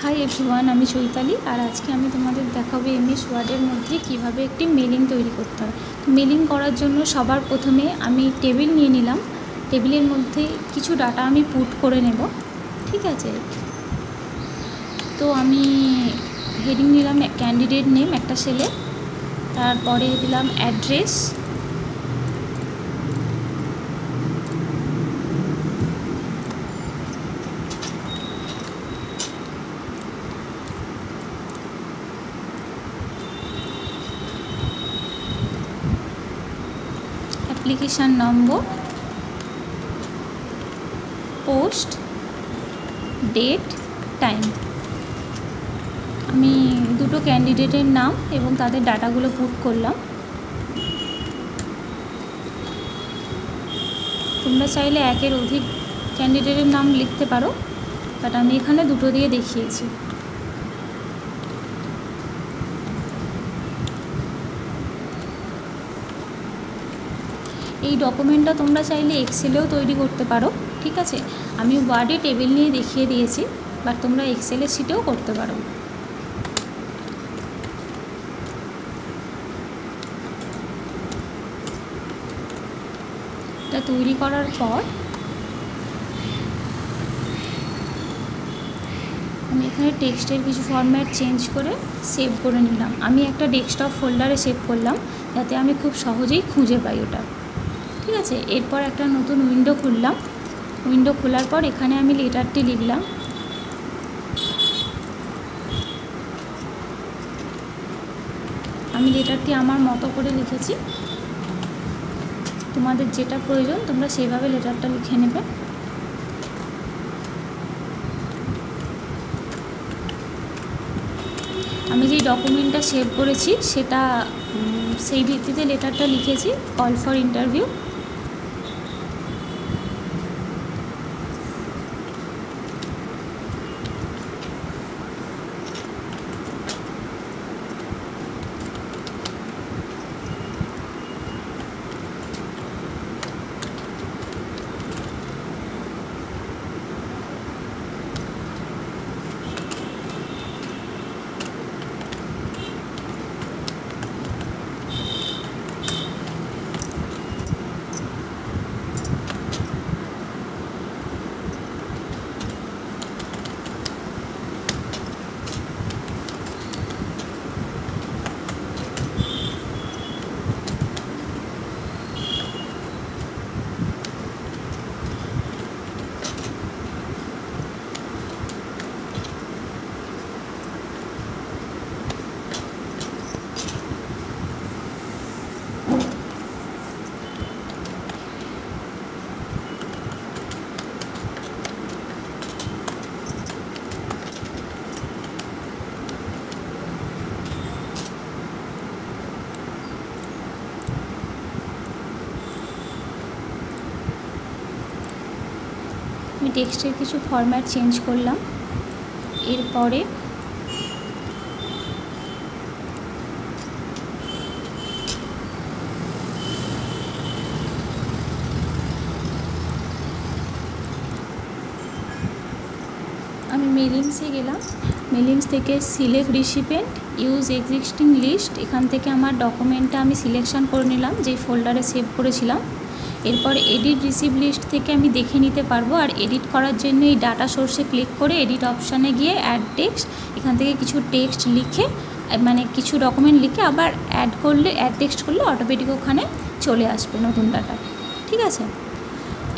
Hi everyone, আমি চৈতালি। আর আজকে আমি তোমাদের দেখাবো এমএস ওয়ার্ডের মধ্যে কিভাবে একটি মেলিং তৈরি করতে হয়। তো মেলিং করার জন্য সবার প্রথমে আমি টেবিল নিয়ে নিলাম। টেবিলের মধ্যে কিছু ডাটা আমি পুট করে নেব, ঠিক আছে। তো আমি হেডিং নিলাম ক্যান্ডিডেট নেম একটা সেলে, তারপরে দিলাম অ্যাড্রেস, অ্যাপ্লিকেশান নম্বর, পোস্ট, ডেট, টাইম। আমি দুটো ক্যান্ডিডেটের নাম এবং তাদের ডাটাগুলো পুট করলাম। তোমরা চাইলে একের অধিক ক্যান্ডিডেটের নাম লিখতে পারো, বাট আমি এখানে দুটো দিয়ে দেখিয়েছি। এই ডকুমেন্টটা তোমরা চাইলে এক্সেলেও তৈরি করতে পারো, ঠিক আছে। আমি ওয়ার্ডে টেবিল নিয়ে দেখিয়ে দিয়েছি, বাট তোমরা এক্সেলের শিটেও করতে পারো। এটা তৈরি করার পর আমি এখানে টেক্সটের কিছু ফরম্যাট চেঞ্জ করে সেভ করে নিলাম। আমি একটা ডেস্কটপ ফোল্ডারে সেভ করলাম, যাতে আমি খুব সহজেই খুঁজে পাই ওটা, ঠিক আছে। এরপর একটা নতুন উইন্ডো খুললাম। উইন্ডো খোলার পর এখানে আমি লেটারটি লিখলাম। আমি লেটারটি আমার মতো করে লিখেছি, তোমাদের যেটা প্রয়োজন তোমরা সেভাবে লেটারটা লিখে নেবে। আমি যেই ডকুমেন্টটা সেভ করেছি সেটা সেই ভিত্তিতে লেটারটা লিখেছি, কল ফর ইন্টারভিউ। আমি টেক্সটের কিছু ফরম্যাট চেঞ্জ করলাম। এরপরে আমি মেলিংসে গেলাম। মেলিংস থেকে select recipient, use existing list, এখান থেকে আমার ডকুমেন্টটা আমি সিলেকশান করে নিলাম যেই ফোল্ডারে সেভ করেছিলাম। এরপর এডিট রিসিভ লিস্ট থেকে আমি দেখে নিতে পারবো। আর এডিট করার জন্য এই ডাটা সোর্সে ক্লিক করে এডিট অপশানে গিয়ে অ্যাড টেক্সট, এখান থেকে কিছু টেক্সট লিখে, মানে কিছু ডকুমেন্ট লিখে আবার অ্যাড করলে, অ্যাড টেক্সট করলে অটোমেটিক ওখানে চলে আসবে নতুন ডাটা, ঠিক আছে।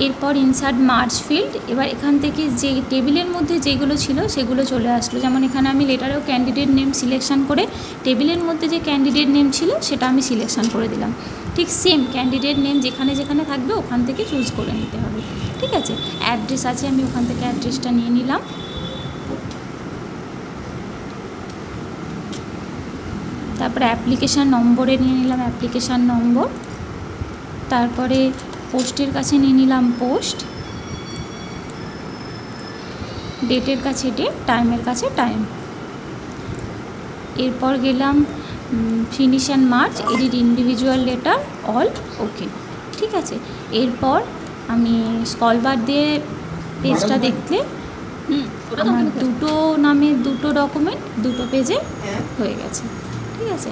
এরপর ইনসার্ট মার্জ ফিল্ড। এবার এখান থেকে যে টেবিলের মধ্যে যেগুলো ছিল সেগুলো চলে আসলো। যেমন এখানে আমি লেটারেও ক্যান্ডিডেট নেম সিলেকশান করে টেবিলের মধ্যে যে ক্যান্ডিডেট নেম ছিল সেটা আমি সিলেকশান করে দিলাম। ঠিক সেম ক্যান্ডিডেট নেম যেখানে যেখানে থাকবে ওখান থেকে চুজ করে নিতে হবে, ঠিক আছে। অ্যাড্রেস আছে, আমি ওখান থেকে অ্যাড্রেসটা নিয়ে নিলাম। তারপরে অ্যাপ্লিকেশান নম্বরে নিয়ে নিলাম অ্যাপ্লিকেশান নম্বর। তারপরে পোস্টের কাছে নিয়ে নিলাম পোস্ট, ডেটের কাছে ডেট, টাইমের কাছে টাইম। এরপর গেলাম finish and merge, edit individual letter, all, okay, ঠিক আছে। এরপর আমি স্ক্রল বার দিয়ে পেজটা দেখলে আমার দুটো নামের দুটো ডকুমেন্ট দুটো পেজে হয়ে গেছে। ঠিক আছে,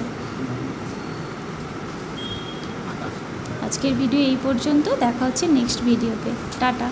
আজকের ভিডিও এই পর্যন্ত। দেখা হচ্ছে নেক্সট ভিডিওতে। টাটা।